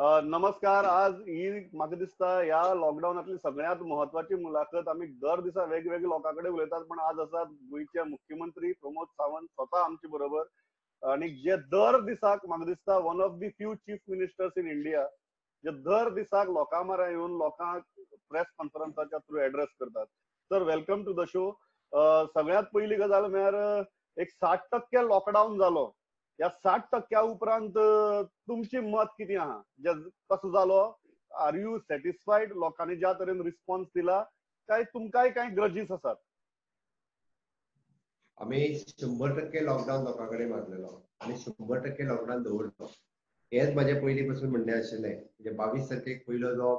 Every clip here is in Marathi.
नमस्कार. आज ही म्हाका दिसता ह्या लॉकडाऊनातली सगळ्यात महत्वाची मुलाखत. आम्ही दर दिसा वेगवेगळ्या लोकांकडे उलयतात, पण आज आसात गोंयचे मुख्यमंत्री प्रमोद सावंत स्वतः आमचे बरोबर. आणि जे दर दिसाक म्हाका दिसता one of the few chief ministers in India जे दर दिसाक लोकां म्हऱ्या येवन लोकांक प्रेस कॉन्फरन्साच्या थ्रू एड्रेस करतात. Sir, welcome to the show. सगळ्यात पहिली गजाल म्हळ्यार एक 60% लॉकडाऊन जालो. या 60% उपरांत तुमची मत किती आहा? कसो जालो? Are you satisfied? लोकांनी ज्या तरेन रिस्पॉन्स दिला काय तुमकांय काय ग्रजीस आसात? आम्ही 100% लॉकडाऊन लोकांकडे मारलेलो आणि 100% लॉकडाऊन दवरलो. हेच माझे पयलींपासून म्हणणे आशिल्लें. म्हणजे 22 तारखेक पयलो जो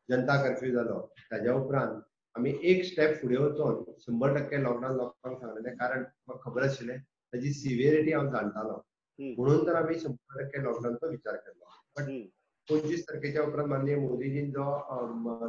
जनता कर्फ्यू जालो ताज्या उपरांत आम्ही एक स्टेप फुडें वचून 100% लॉकडाऊन लोकांक सांगलेलें, कारण म्हाका खबर आशिल्लें ताजी सिव्हिरिटी हांव जाणटालो. म्हणून तर आम्ही 100% लॉकडाऊनचो विचार केलो. पण 25 तारखेच्या उपरांत माननीय मोदीजीन जो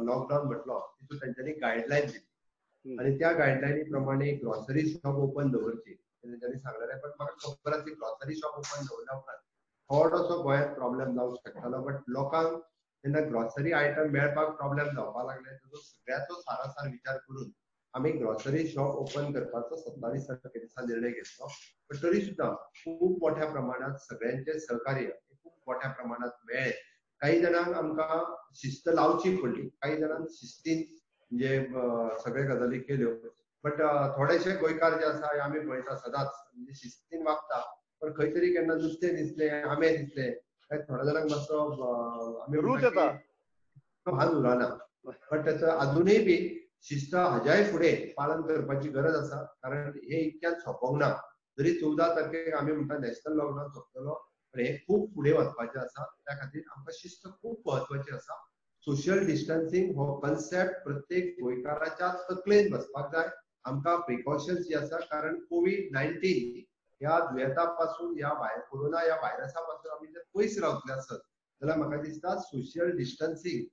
लॉकडाऊन म्हटलो तितूंत तांच्यांनी गायडलायन दिली आणि त्या गायडलायनी प्रमाणे ग्रॉसरी शॉप ओपन दवरची तांच्यांनी सांगलेलें. पण म्हाका खबर आसली ग्रॉसरी शॉप ओपन दवरल्या उपरांत थोडोसो गोंयांत प्रॉब्लेम जावंक शकतालो. बट लोकांक जेन्ना ग्रॉसरी आयटम मेळपाक प्रॉब्लेम जावपाक लागले ताजो सगळ्याचो सारासार विचार करून आम्ही ग्रॉसरी शॉप ओपन करपाचो 27 तारखे दिसा निर्णय घेतलो. पण तरी सुद्धा खूप मोठ्या प्रमाणात सगळ्यांचे सहकार्य खूप मोठ्या प्रमाणात मेळ्ळें. काही जाणांक आमकां शिस्त लावची पडली, काही जाणांक शिस्तीन म्हणजे सगळे गजाली केल्यो. बट थोडेशे गोंयकार जे आसा आमी पळयता सदांच म्हणजे शिस्तीन वागता, पण खंय तरी केन्ना नुस्तें दिसलें, आंबे दिसले काय थोड्या जाणांक मातसो आमी म्हणटा की भान उरना. पण त्याचं अजूनही बी शिस्त हाज्याय फुडें पालन करपाची गरज आसा, कारण हे इतक्यात सोंपोंक ना. जरी 14 तारखेक आमी म्हणटा नॅशनल लॉकडाऊन सोंपतलो, पण हे खूप फुडें वचपाचें आसा. त्या खातीर आमकां शिस्त खूप महत्वाची आसा. सोशल डिस्टन्सिंग हो कन्सेप्ट प्रत्येक गोंयकाराच्या तकलेन बसपाक जाय. आमकां प्रिकॉशन्स जी आसा, कारण कोविड-19 ह्या दुयेंतापासून कोरोना ह्या व्हायरसापासून आमी जर पयस रावतले आसत जाल्यार म्हाका दिसता सोशल डिस्टन्सिंग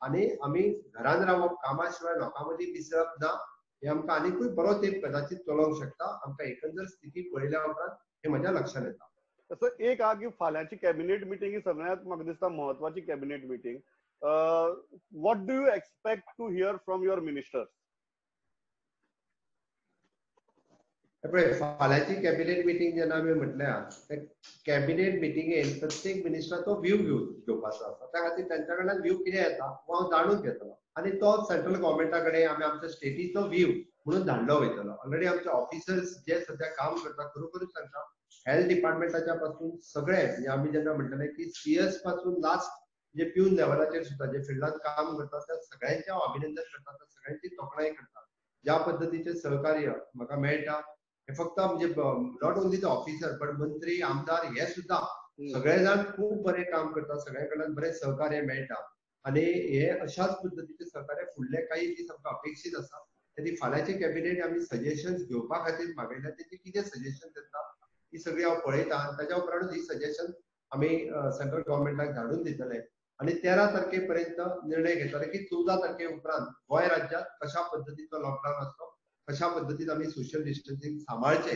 आणि आमी घरान रावप, कामा शिवाय लोकां मदीं मिसळप ना, हे आमकां आनिकूय बरो तेंप कदाचित चलोवंक शकता. आमकां एकंदर स्थिती पळयल्या उपरांत हे म्हज्या लक्षांत येता. तसं एक हा की फाल्यांची कॅबिनेट मिटींग ही सगळ्यात म्हाका दिसता महत्वाची cabinet meeting. What do you expect to hear from your ministers? फाल्यांची कॅबिनेट मिटींग जेन्ना आमी म्हटल्या कॅबिनेट मिटींगेन प्रत्येक मिनिस्टराचो व्ह्यू घेवपाचो आसा. त्या खातीर तांच्या कडल्यान व्ह्यू कितें येता हो हांव जाणून घेतलो आणि तो सेंट्रल गव्हर्मेंटा कडेन आमी आमच्या स्टेटीचो व्ह्यू म्हणून धाडलो वयतलो. ऑलरेडी आमचे ऑफिसर्स जे सध्या काम करतात खरोखरूच सांगता हेल्थ डिपार्टमेंटाच्या पासून सगळे म्हणजे आमी जेन्ना म्हणटले की सीएस पासून लास्ट जे पिवन लेवलाचेर सुद्धा जे फिल्डात काम करतात त्या सगळ्यांचे हांव अभिनंदन करता, त्या सगळ्यांची तोखणाय करता. ज्या पद्धतीचे सहकार्य म्हाका मेळटा हे फक्त म्हणजे नॉट ओन्ली द ऑफिसर पण मंत्री आमदार हे सुद्धा सगळे जाण खूप बरे काम करतात, सगळ्या कडल्यान बरे सहकार्य मेळटा आणि हे अशाच पद्धतीचे सहकार्य फुडले काही दीस आमकां अपेक्षीत आसा. तरी फाल्यांचे कॅबिनेट आमी सजेशन्स घेवपा खातीर मागयल्या, तेचे कितें सजेशन येता ही सगळी हांव पळयता आनी ताच्या उपरांत ही सजेशन आमी सेंट्रल गव्हर्मेंटाक धाडून दितले आणि 13 तारखेपर्यंत निर्णय घेतले की 14 तारखे उपरांत गोंय राज्यात कशा पद्धतीचो लॉकडाऊन आसलो, कशा पद्धतीन आमी सोशल डिस्टन्सिंग सांबाळचे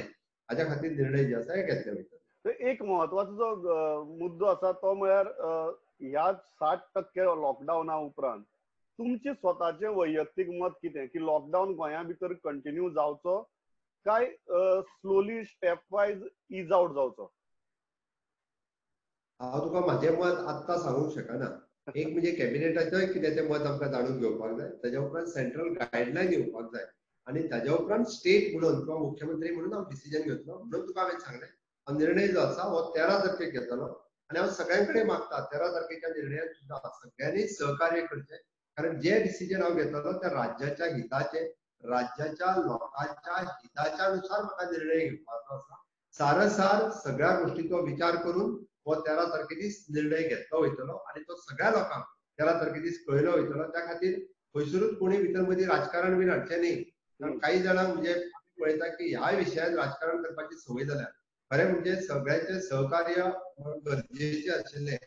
हाच्या खातीर निर्णय जे आसा हे घेतले वयतले. एक महत्वाचो जो मुद्दो आसा तो म्हळ्यार ह्या 60% लॉकडाऊना उपरांत तुमचे स्वताचे वैयक्तीक मत कितें की लॉकडाऊन गोंया भितर कंटिन्यू जावचो काय slowly step wise is out जावचो? हांव तुका म्हाजें मत आत्तां सांगूंक शकना. एक म्हणजे कॅबिनेटाचें कितें तें मत आमकां जाणून घेवपाक जाय, ताच्या उपरांत सेंट्रल गायडलायन येवपाक जाय आणि ताच्या उपरांत स्टेट म्हणून किंवा मुख्यमंत्री म्हणून हांव डिसिजन घेतलो. म्हणून तुका हांवें सांगलें हा निर्णय जो आसा हो 13 तारखेक घेतलो आणि हांव सगळ्यां मागता 13 तारखेच्या निर्णयान सुद्धा सगळ्यांनी सहकार्य करचें, कारण जे डिसिजन हांव घेतलो त्या राज्याच्या हिताचे, राज्याच्या लोकांच्या हिताच्या नुसार म्हाका निर्णय घेवपाचो आसा. सारसार सगळ्या गोष्टींचो विचार करून हो 13 तारखे दीस निर्णय घेतलो वयतलो आणि तो सगळ्या लोकांक 13 तारखे दीस कळयलो वयतलो. त्या खातीर खंयसरूच कोणी भितर मदीं राजकारण बी हाडचें न्ही. कारण काही जाणांक म्हणजे पळयता की ह्या विशयान राजकारण करपाची संवय जाल्या. खरें म्हणजे सगळ्यांचे सहकार्य गरजेचें आशिल्लें.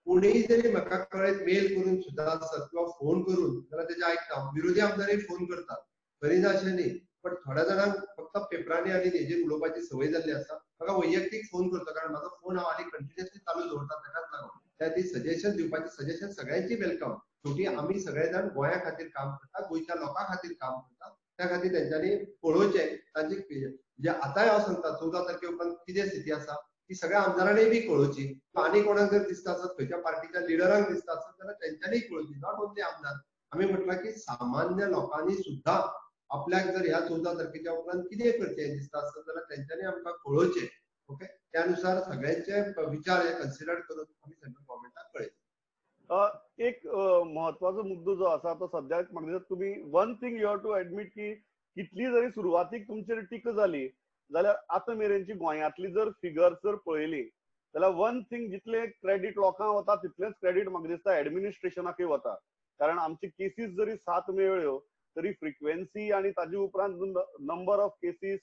कोणीय जरी म्हाका कळयत मेल करून सुद्धा आसत किंवा फोन करून जाल्यार तेजें आयकता. विरोधी आमदारूय फोन करतात, करिना अशें न्ही. पण थोड्या जाणांक फक्त पेपरांनी आनी हेजेर उलोवपाची संवय जाल्ली आसा. म्हाका वैयक्तीक फोन करता, कारण म्हाजो फोन हांव आनी कंटिन्युअसली चालू दवरता ताकाच लागून. त्या ती सजेशन दिवपाची सजेशन सगळ्यांची वेलकम. शेवटी आम्ही सगळे जाण गोंया खातीर काम करता, गोंयच्या लोकां खातीर काम करता. त्या खातीर तेंच्यांनी पळोवचें तांची म्हणजे आतांय हांव सांगता 14 तारखे उपरांत कितें स्थिती आसा ती सगळ्या आमदारांनी बी कळोवची. आनी कोणाक जर दिसता आसत खंयच्या पार्टीच्या लिडरांक दिसता आसत जाल्यार तेंच्यांनी कळोवची, नॉट ओन्ली आमदार. आमी म्हटलां की सामान्य लोकांनी सुद्धा आपल्याक जर ह्या 14 तारखेच्या उपरांत कितें करचें दिसता आसत जाल्यार तेंच्यांनी आमकां कळोवचें. ओके, त्यानुसार सगळ्यांचे विचार हे कन्सिडर करून आमी सेंट्रल गव्हर्मेंटाक कळयता. एक महत्वाचो मुद्दो जो आसा तो सद्याक म्हाका दिसता तुम्ही one thing you have to admit की कितली जरी सुरवातीक तुमचेर टिका जाली जाल्यार आतां मेरेनची गोंयांतली जर फिगर्स जर पळयली जाल्यार वन थिंग जितले क्रेडीट लोकांक वता तितलेंच क्रेडीट म्हाका दिसता एडमिनिस्ट्रेशनाकय वता. कारण आमची केसीस जरी 7 मेळ्ळ्यो तरी फ्रिक्वेन्सी आणि ताजे उपरांत नंबर ऑफ केसीस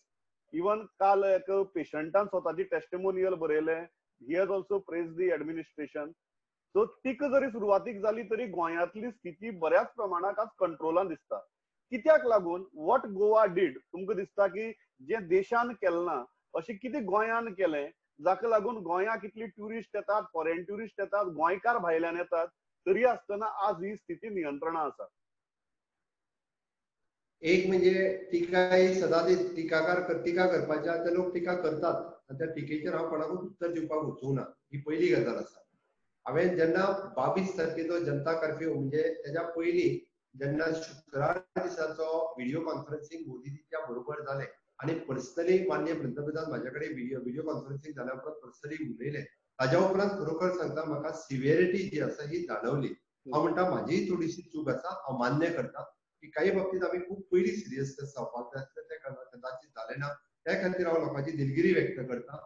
इवन काल एक पेशंटान स्वताची टेस्टिमोनियल बरयले, he has also praise the administration. So टिका जरी सुरवातीक जाली तरी गोंयांतली स्थिती बऱ्याच प्रमाणात आज कंट्रोलान दिसता. कित्याक लागून वॉट गोवा डीड तुमकां दिसता की जे देशान केलें ना अशें कितें गोंयान केलें जाका लागून गोंयाक इतली ट्युरिस्ट येतात, फॉरेन ट्युरिस्ट येतात, गोंयकार भायल्यान येतात, तरी आसतना आज ही स्थिती नियंत्रणां आसा. एक म्हणजे टिका ही सदांच टिका करपाच्या ते लोक टिका करतात आनी त्या टिकेचेर हांव कोणाकूच उत्तर दिवपाक वचूंक ना, ही पयली गजाल आसा. हांवें जेन्ना 22 तारखेचो जनता कर्फ्यू म्हणजे तेच्या पयलीं जेन्ना शुक्रार दिसाचो व्हिडिओ कॉन्फरन्सिंग मोदीजीच्या बरोबर जालें आनी पर्सनली माननीय पंतप्रधान म्हाजे कडेन व्हिडिओ कॉन्फरन्सिंग जाल्या उपरांत पर्सनली उलयले, ताज्या उपरांत खरोखर सांगता म्हाका सिव्हिरिटी जी आसा ही जाणवली. हांव म्हणटा म्हाजीय थोडीशी चूक आसा, हांव मान्य करता की काही बाबतींत आमी खूब पयली सिरियसनेस जावपाक जाय आसलें, तें कदाचित जालें ना. त्या खातीर हांव लोकांची दिलगिरी व्यक्त करता.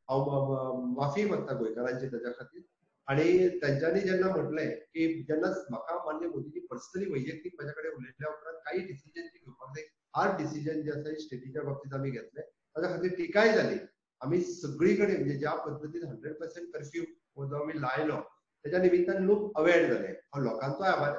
हांव माफी मागता गोंयकारांची ताच्या खातीर. आणि त्यांच्यानी जेन्ना म्हटलें की जेन्ना म्हाका मान्य मोदीजी पर्सनली वैयक्तीक माझ्या कडेन उलयल्या उपरांत काही डिसिजन जी घेवपाक जाय हार्ड डिसिजन जे आसा ही स्टेटीच्या बाबतींत आमी घेतले, ताच्या खातीर टिकाय जाली. आमी सगळी कडेन म्हणजे ज्या पद्दतीन 100% कर्फ्यू हो जो आमी लायलो त्याच्या निमित्तान लोक अवेअर जाले. हांव लोकांचोय आभार,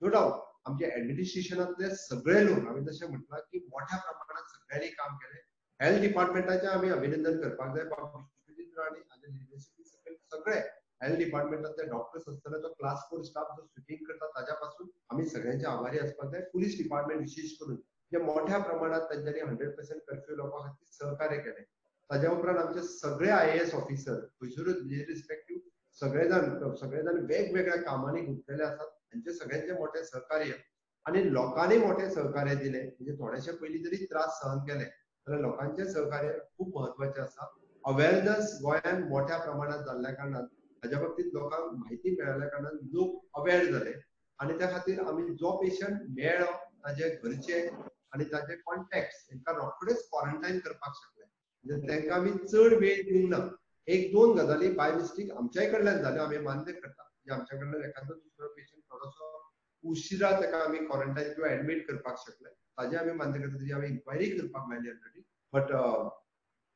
नो डावट आमच्या एडमिनिस्ट्रेशनांतले सगळे लोक हांवें जशें म्हटलां की मोठ्या प्रमाणात सगळ्यांनी काम केलें. हेल्थ डिपार्टमेंटाचें आमी अभिनंदन करपाक जाय. विश्वजित राणे हाजे लिडरशिपी सकयल सगळे हेल्थ डिपार्टमेंटातले डॉक्टर्स आसतले, तो क्लास 4 स्टाफ जो स्विपींग करता ताच्या पासून आमी सगळ्यांचे आभारी आसपाक जाय. पुलीस डिपार्टमेंट विशेष करून जे मोठ्या प्रमाणात तांच्यांनी 100% कर्फ्यू लावपा खातीर सहकार्य केलें. ताच्या उपरांत आमचे सगळे IAS ऑफिसर खंयसरूच रिस्पेक्टीव सगळे जाण वेगवेगळ्या कामांनी गुंतलेले आसात. तांचे सगळ्यांचे मोठे सहकार्य आणि लोकांनी मोठे सहकार्य दिले. म्हणजे थोडेशे पयलीं जरी त्रास सहन केले जाल्यार लोकांचे सहकार्य खूब महत्वाचें आसा. अवेअरनेस गोंयांत मोठ्या प्रमाणात जाल्ल्या कारणान हाज्या बाबतींत लोकांक म्हायती मेळ्ळ्या कारणान लोक अवेअर जाले आनी त्या खातीर आमी जो पेशंट मेळ्ळो ताजे घरचे आनी ताजे कॉन्टॅक्ट्स तांकां रोखडेच क्वॉरंटायन करपाक शकले. म्हणजे तांकां आमी चड वेळ दिवंक ना. एक दोन गजाली बाय मिस्टेक आमच्याय कडल्यान जाल्यो आमी मान्य करता. म्हणजे आमच्या कडल्यान एखादो दुसरो पेशंट थोडोसो उशिरा ताका आमी क्वॉरंटायन किंवा एडमीट करपाक शकले. ताजे आमी मान्य करता, ताजी आमी इन्क्वायरी करपाक लायली ऑलरेडी. बट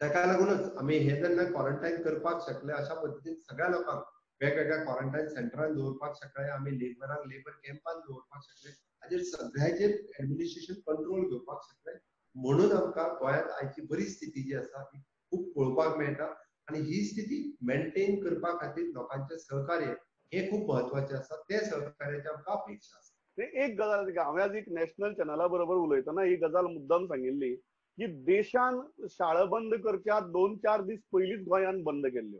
ताका लागूनच आमी हे जेन्ना क्वॉरंटायन करपाक शकले अशा पद्दतीन सगळ्या लोकांक वेगवेगळ्या क्वॉरंटायन सेंटरान दवरपाक शकले. आमी लेबरांक लेबर कॅम्पान दवरपाक शकले. हाजेर सगळ्याचेर एडमिनिस्ट्रेशन कंट्रोल घेवपाक शकले. म्हणून आमकां गोंयांत आयची बरी स्थिती जी आसा ती खूब पळोवपाक मेळटा आनी ही स्थिती मेंटेन करपा खातीर लोकांचे सहकार्य हे खूब महत्वाचें आसा. ते सहकार्याची आमकां अपेक्षा आसा. एक गजाल हांवें आज एक नॅशनल चॅनला बरोबर उलयतना ही गजाल मुद्दाम सांगिल्ली की देशान शाळा बंद करच्या 2-4 दीस पयलींच गोंयान बंद केल्ल्यो.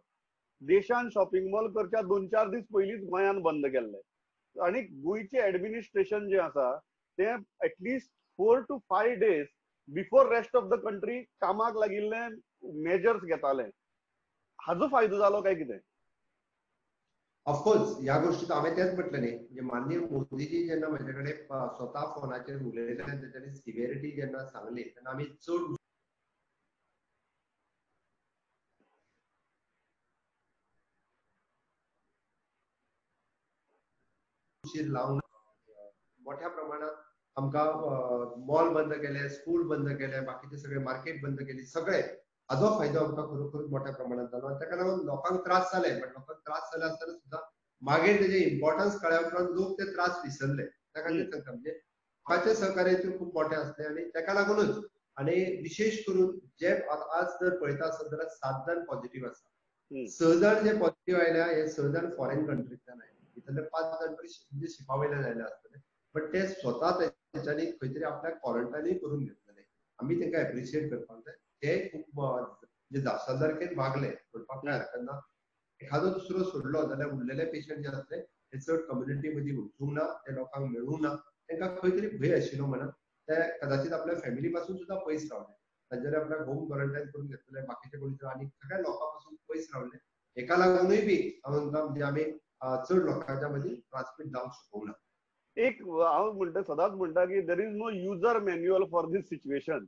देशान शॉपिंग मॉल करच्या 2-4 दीस पयलींच गोंयान बंद केल्ले. आणि गोंयचे एडमिनिस्ट्रेशन जे आसा ते at least 4 to 5 days before rest of the country कामाक लागिल्ले मेजर्स घेताले. हाजो फायदो जालो काय कितें? ऑफकोर्स ह्या गोष्टीत हांवें तेंच म्हटलें न्ही, म्हणजे माननीय मोदीजी जेन्ना म्हजे कडेन स्वता फोनाचेर उलयले आनी तेच्यांनी सिव्हिरिटी जेन्ना सांगली तेन्ना आमी चड उशीर लावंक मोठ्या प्रमाणात आमकां मॉल बंद केले, स्कूल बंद केले, बाकीचे सगळे मार्केट बंद केली, सगळे हाजो फायदो आमकां खरोखर मोठ्या प्रमाणात जालो. आनी ताका लागून लोकांक त्रास जाले, बट लोकांक त्रास जाले आसतना सुद्दां मागीर तेजे इम्पॉर्टन्स कळ्ळ्या उपरांत लोक ते त्रास विसरले. त्या खातीर सांगता म्हणजे लोकांचे सहकार्य खूब मोठे आसले आनी ताका लागूनच आनी विशेष करून जे आज जर पळयता आसत जाल्यार 7 जाण पॉझिटिव्ह आसा. स जण जे पॉझिटिव्ह आयल्या हे स जण फॉरेन कंट्रींतल्यान आयले. इतले 5 जण तरी शिपावयल्यान आयले आसतले. बट ते स्वता तेंच्यांनी खंय तरी आपल्याक क्वॉरंटायनूय करून घेतलेले. आमी तेंका एप्रिशिएट करपाक जाय. ते खूब म्हणजे जापसालदारकेन वागले म्हणपाक कांय हरकत ना. एखादो दुसरो सोडलो जाल्यार उरलेले पेशंट जे आसले ते चड कम्युनिटी मदीं वचूंक ना, ते लोकांक मेळूंक ना. तेंकां खंय तरी भंय आशिल्लो म्हणून ते कदाचित आपल्या फॅमिली पासून सुद्दां पयस रावले. तांच्यानी आपल्याक होम क्वॉरंटायन करून घेतलेले, बाकीचे कोणी तरी आनी सगळ्या लोकां पासून पयस रावले. हेका लागूनय बी हांव म्हणटा म्हणजे आमी चड लोकांच्या मदीं ट्रान्समीट जावंक शकूंक ना. एक हांव म्हणटा सदांच म्हणटा की there is no user manual for this situation.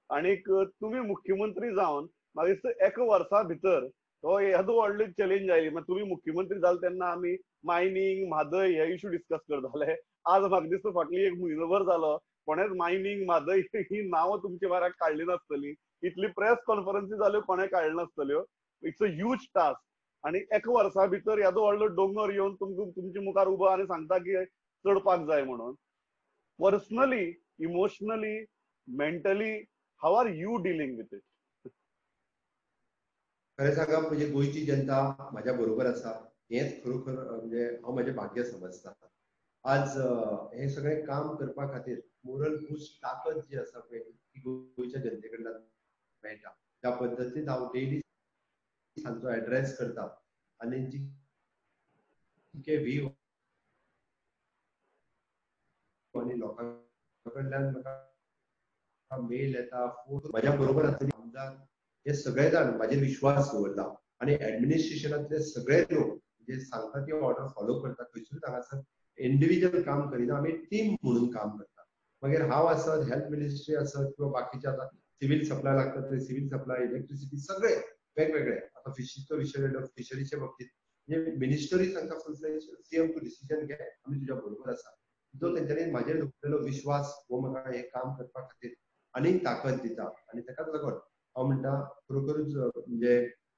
आणीक तुम्ही मुख्यमंत्री जावन म्हाका दिसता एका वर्सा भितर हो येदो व्हडली चॅलेंज आयली. मागीर तुमी मुख्यमंत्री जाले तेन्ना आमी मायनिंग म्हादय हे इश्यू डिस्कस करताले. आज म्हाका दिसता फाटली एक म्हयनोभर जालो कोणेच मायनिंग म्हादय ही नांवां तुमच्या म्हऱ्याक काडली नासतली. इतली प्रेस कॉन्फरन्सी जाल्यो कोणें काडल्यो नासतल्यो. It's a huge task. आणि एका वर्सा भितर येदो व्हडलो डोंगर येवन तुमच्या मुखार उबो आनी सांगता की चडपाक जाय म्हणून. Personally, emotionally, mentally how are you dealing with it? खरें सांगप म्हणजे गोंयची जनता म्हाज्या बरोबर आसा हेच खरोखर म्हणजे हांव म्हजें भाग्य समजता. आज हे सगळें काम करपा खातीर मोरल बूस्ट ताकद जी आसा पळय ती गोंयच्या जनते कडल्यान मेळटा. त्या पद्दतीन हांव डेली सांजचो एड्रेस करता आनी जी आनी लोकां कडल्यान म्हाका मेल येता, फोन म्हाज्या बरोबर आसतली आमदार हे सगळे जाण म्हाजेर विश्वास दवरता आनी एडमिनिस्ट्रेशनांतले सगळे लोक जे सांगता ती ऑर्डर फॉलो करता. खंयसूच हांगासर इंडिव्हिज्युअल काम करिना, आमी टीम म्हणून काम करता. मागीर हांव आसत, हेल्थ मिनिस्ट्री आसत किंवा बाकीचे आतां सिव्हील सप्लाय लागता ते सिव्हील सप्लाय, इलेक्ट्रिसिटी सगळे वेगवेगळे. आतां फिशीचो विशय येयलो, फिशरीचे बाबतींत म्हणजे मिनिस्टरी तांकां सीएम तूं डिसिजन घे, आमी तुज्या बरोबर आसा. जो तेंच्यांनी म्हाजेर दवरलेलो विश्वास हो म्हाका हें काम करपा खातीर आनीक ताकद दिता. आनी ताकाच लागून हांव म्हणटा खरोखरूच म्हणजे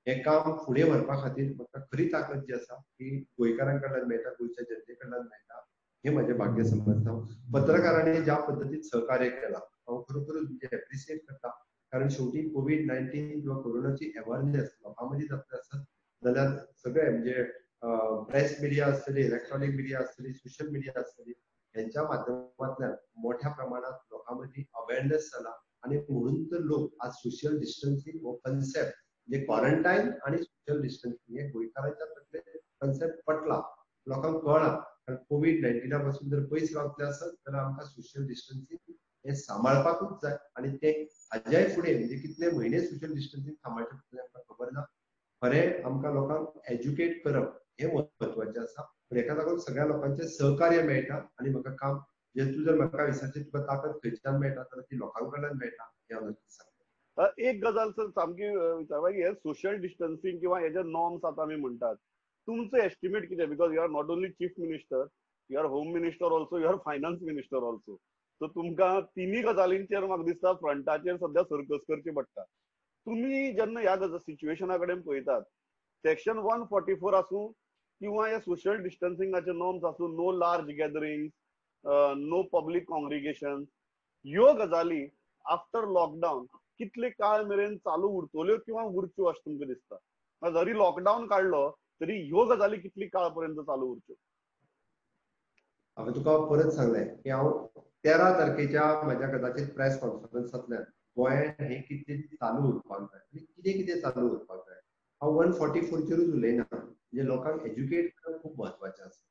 हें काम फुडें व्हरपा खातीर म्हाका खरी ताकद जी आसा ती गोंयकारां कडल्यान मेळटा, गोंयच्या जनते कडल्यान मेळटा. हें म्हजें भाग्य समजता. पत्रकारांनी ज्या पद्दतीन सहकार्य केलां हांव खरोखरूच म्हणजे एप्रिशिएट करता. कारण शेवटी कोविड-19 किंवा कोरोनाची अवेअरनेस लोकां मदीं जातली आसत जाल्यार सगळे म्हणजे प्रेस मिडिया आसतली, इलेक्ट्रॉनिक मिडिया आसतली, सोशल मिडिया आसतली, यांच्या माध्यमांतल्यान मोठ्या प्रमाणात लोकां मदीं अवेअरनेस जाला. आणि म्हणून तर लोक आज सोशल डिस्टन्सिंग हो कन्सेप्ट म्हणजे क्वारंटाईन आणि सोशल डिस्टन्सिंग हे गोंयकारांच्या तकलेन कन्सेप्ट पटला, लोकांक कळ्ळा. कारण कोविड-19 पासून जर पयस रावतले आसत जाल्यार आमकां सोशल डिस्टन्सिंग हे सांबाळपाकूच जाय. आनी ते हाज्याय फुडें म्हणजे कितले म्हयने सोशल डिस्टन्सिंग सांबाळचे पडटले आमकां खबर ना. खरें आमकां लोकांक एज्युकेट करप हें म्हत्वाचें आसा. हेका लागून सगळ्या लोकांचें सहकार्य मेळटा आनी म्हाका काम जे तूं जर म्हाका विचारशी तुका ताकद खंयच्यान मेळटा जाल्यार ती लोकां कडल्यान मेळटा हें हांव नक्कीच सांगता. एक गजाल सर सामकी विचारपाक हे सोशल डिस्टन्सिंग किंवा हे जे नॉर्म्स आतां आमी म्हणटात तुमचो एस्टिमेट कितें? Because you are not only chief minister, you are home minister also, you are finance minister also. So तुमकां तिनी गजालींचेर म्हाका दिसता फ्रंटाचेर सध्या सर्कस करची पडटा. तुम्ही जेन्ना ह्या सिच्युएशना कडेन पळयतात, सेक्शन 144 आसूं किंवा हे सोशल डिस्टन्सिंगाचे नॉर्म्स आसूं, no large gathering, no public congregation, ह्यो गजाली आफ्टर लॉकडावन कितले काळ मेरेन चालू उरतल्यो किंवा उरच्यो अशें तुमकां दिसता? जरी लॉकडावन काडलो तरी ह्यो गजाली कितली काळ पर्यंत चालू उरच्यो? हांवें तुका परत सांगलें की हांव 13 तारखेच्या म्हज्या कदाचित प्रेस कॉन्फरन्सांतल्यान गोंयांत हें कितें चालू उरपाक जाय आनी कितें कितें चालू उरपाक जाय हांव 144चेरूच उलयना. म्हणजे लोकांक एज्युकेट करप खूब म्हत्वाचें आसा.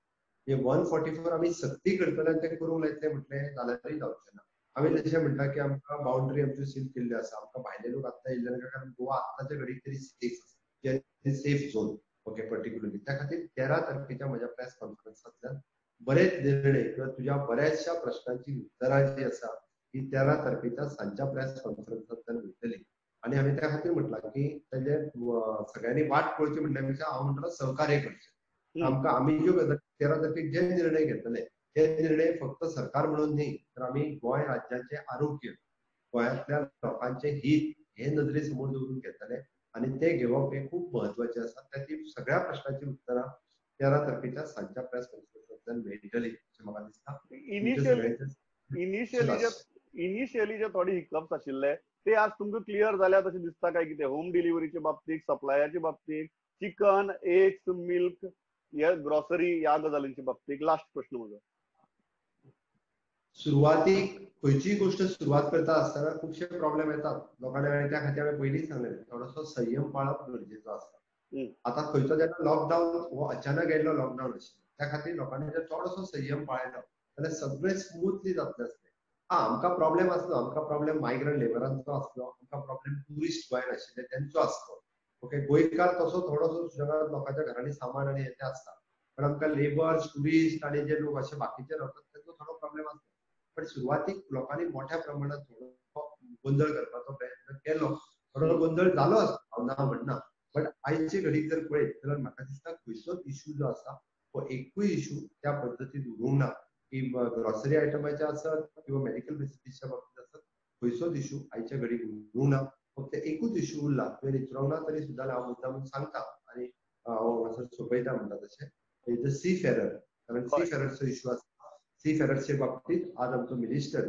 म्हणजे 144 आमी सक्ती करतले आनी तें करूंक लायतले म्हटलें जाल्यारूय जावचें ना. आमी जशें म्हणटा की आमकां बाउंड्री आमच्यो सील केल्ल्यो आसा, आमकां भायले लोक आत्तां येयल्ले नाका कारण गोवा आत्ताच्या घडीक तरी सेफ आसा, सेफ झोन ओके पर्टिक्युलरली. त्या खातीर 13 तारखेच्या म्हज्या प्रेस कॉन्फरन्सांतल्यान बरेच निर्णय किंवा तुझ्या बऱ्याचशा प्रश्नांची उत्तरां जी आसा ही 13 तारखेच्या सांजच्या प्रेस कॉन्फरन्सांतल्यान वयतली. आनी हांवें त्या खातीर म्हटलां की तेजे सगळ्यांनी वाट पळोवची म्हणल्या पेक्षा हांव म्हणटलो सहकार्य करचें. आमकां आमी ज्यो गजाली 13 तारखेक जे निर्णय घेतले ते निर्णय फक्त सरकार म्हणून न्ही तर आमी गोंय राज्याचें आरोग्य, गोंयांतल्या लोकांचें हित हे नदरे समोर दवरून घेतले आनी ते घेवप हें खूब म्हत्वाचें आसा. त्या सगळ्या प्रश्नांची उत्तरां 13 तारखेच्या सांजच्या प्रेस कॉन्फरन्सांतल्यान मेळटली अशें म्हाका दिसता. तुमच्या सगळ्यांचे इनिशियली जे थोडे हिकअप्स आशिल्ले ते आज तुमकां क्लियर जाल्यात अशें दिसता काय? कितें होम डिलिव्हरीच्या बाबतींत, सप्लायाच्या बाबतींत, चिकन, एग्स, मिल्क, या ग्रॉसरी या गजालींच्या बाबतीत लास्ट प्रश्न माझा. सुरवातीक खंयचीय गोष्ट सुरवात करता आसतना खुबशे प्रॉब्लेम येतात लोकांना. त्या खातीर हांवें पयलींच सांगलें थोडोसो संयम पाळप गरजेचो आसता. आतां खंयचो जेन्ना लॉकडावन हो अचानक येयल्लो लॉकडावन आशिल्लो त्या खातीर लोकांनी जर थोडोसो संयम पाळलो जाल्यार सगळें स्मूथली जातलें आसलें. आमकां प्रॉब्लेम आसलो, आमकां प्रॉब्लेम मायग्रंट लेबरांचो आसलो, आमकां प्रॉब्लेम ट्युरिस्ट गोंयांत आशिल्ले तेंचो आसलो. ओके, गोंयकार तसो थोडोसो सुशेगाद लोकांच्या घरांनी सामान आनी हें आसता, पण आमकां लेबर्स, ट्युरिस्ट आनी जे लोक अशे बाकीचे रावतात तेंचो थोडो प्रॉब्लेम आसलो. पण सुरवातीक लोकांनी मोठ्या प्रमाणात थोडो गोंधळ करपाचो प्रयत्न केलो. थोडो गोंधळ जालो आसता, ना म्हणना, पण आयचे घडीक जर पळयत जाल्यार म्हाका दिसता खंयचोच इश्यू जो आसा तो एकूय इश्यू त्या पद्दतीन उरूंक ना, की ग्रॉसरी आयटमाचे आसत किंवा मेडिकल फेसिलिटीच्या बाबतीत आसत, खंयचोच इश्यू आयच्या घडीक उरूंक ना. फक्त एकूच इश्यू उरला, तुवें विचारूंक ना तरी सुद्दां हांव मुद्दामून सांगता आनी हांव सोंपयता म्हणटा तशें सी फेरर. कारण सी फेररचो इश्यू आसा. सी फेररचे बाबतीत आज आमचो मिनिस्टर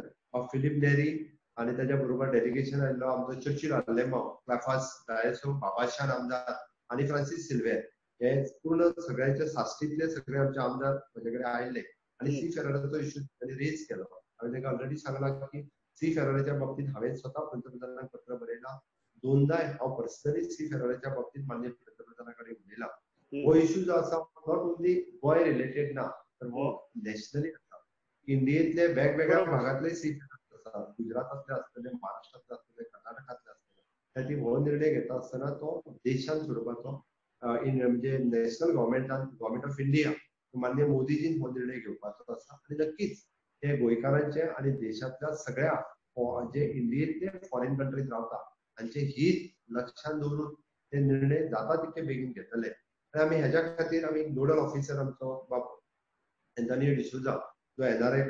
फिलीप नेरी आणि त्याच्या बरोबर डेलिगेशन आयिल्लो आमचो चर्चिल आलेमांव, क्लाफास डायसो, बाबाशान आमदार आणि फ्रांसीस सिल्वेर हे पूर्ण सगळ्यांचे साश्टीतले सगळे आमचे आमदार म्हजे कडेन आयिल्ले आणि सी फेरराचो इश्यू त्यांनी रेज केलो. हांवें तांकां ऑलरेडी सांगलां की सी फेरराच्या बाबतीत हांवें स्वता पंतप्रधानांक पत्र बरयलां. दोनदा हांव पर्सनली सी फेरराच्या बाबतीत माननीय पंतप्रधाना कडेन उलयलां. हो इश्यू जो आसा नॉट ओन्ली गोंय रिलेटेड ना, तर हो नॅशनली आसा. इंडियेंतले वेगवेगळ्या भागातले सी फेरर्स आसात, गुजरातांतले आसतले, महाराष्ट्रांतले आसतले, कर्नाटकांतले आसतले. त्या ती हो निर्णय घेता आसतना तो देशांत सोडपाचो म्हणजे नॅशनल गव्हर्मेंट ऑफ इंडिया माननीय मोदीजीन हो निर्णय घेवपाचो आसा. आणि नक्कीच हे गोंयकारांचे आणि देशांतल्या सगळ्या जे इंडियेंतले फॉरेन कंट्रीज रावता हांचे हित लक्षांत दवरून ते निर्णय जाता तितके बेगीन घेतले. आणि आमी हेज्या खातीर आमी नोडल ऑफिसर आमचो बाब एंटोनियो डिसोजा जो एनआरआय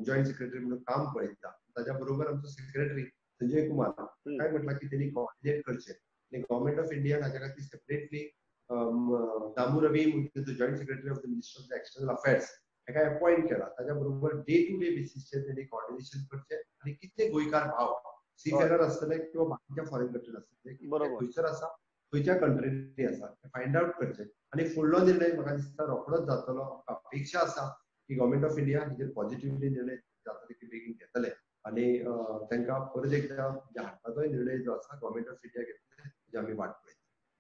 जॉईंट सेक्रेटरी म्हणून काम पळयता, ताच्या बरोबर आमचो सेक्रेटरी संजय कुमार काय म्हटलं की त्यांनी कोऑर्डिनेट करचे. गव्हर्मेंट ऑफ इंडिया हाच्या खातीर सेपरेटली दामू रवी म्हणून joint secretary of the ministry of the external affairs हेका अपॉइंट केला. ताच्या बरोबर डे टू डे बेसिसचेर त्यांनी कोऑर्डिनेशन करचे आणि कितले गोंयकार भाव सी फेरर आसतले किंवा बाकीच्या फॉरेन कंट्रीज आसतले खंयसर आसा, खंयच्या कंट्रीनी आसा ते फायंड आउट करचे. आणि फुडलो निर्णय म्हाका दिसता रोखडोच जातलो. अपेक्षा आसा की गव्हर्मेंट ऑफ इंडिया हेजेर पॉझिटिव्हली निर्णय जाता तितके बेगीन घेतले आणि तांकां परत एकदा हाडपाचोय निर्णय जो आसा गव्हर्मेंट ऑफ इंडिया घेतले हेजी आमी वाट पळयता.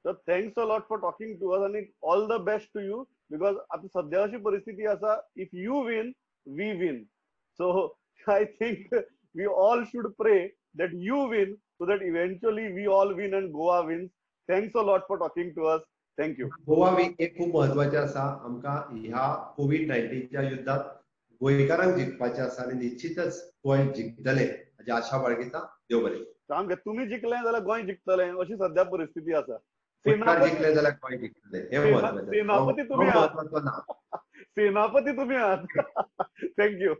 So thanks a lot for talking to us and all the best to you, because आता सध्या अशी परिस्थिती असा, if you win, we win. So I think we all should pray that you win so that eventually we all win and Goa wins. Thanks a lot for talking to us. Thank you. Goa week एक खूप महत्वाचे आसा. आमकां ह्या कोविड-19च्या युद्धात गोंयकारांक जिखपाचें आसा आणि निश्चितच गोंय जिखतले हाची आशा बाळगिता. देव बरें. सामकें, तुम्ही जिखले जाल्यार गोंय जिखतलें अशी सध्या परिस्थिती आसा. जिंकले जाल्यार गोंय जिखतले हे महत्वाचें. सेनापती तुम्ही आहात. सेनापती तुम्ही आहात. थँक्यू.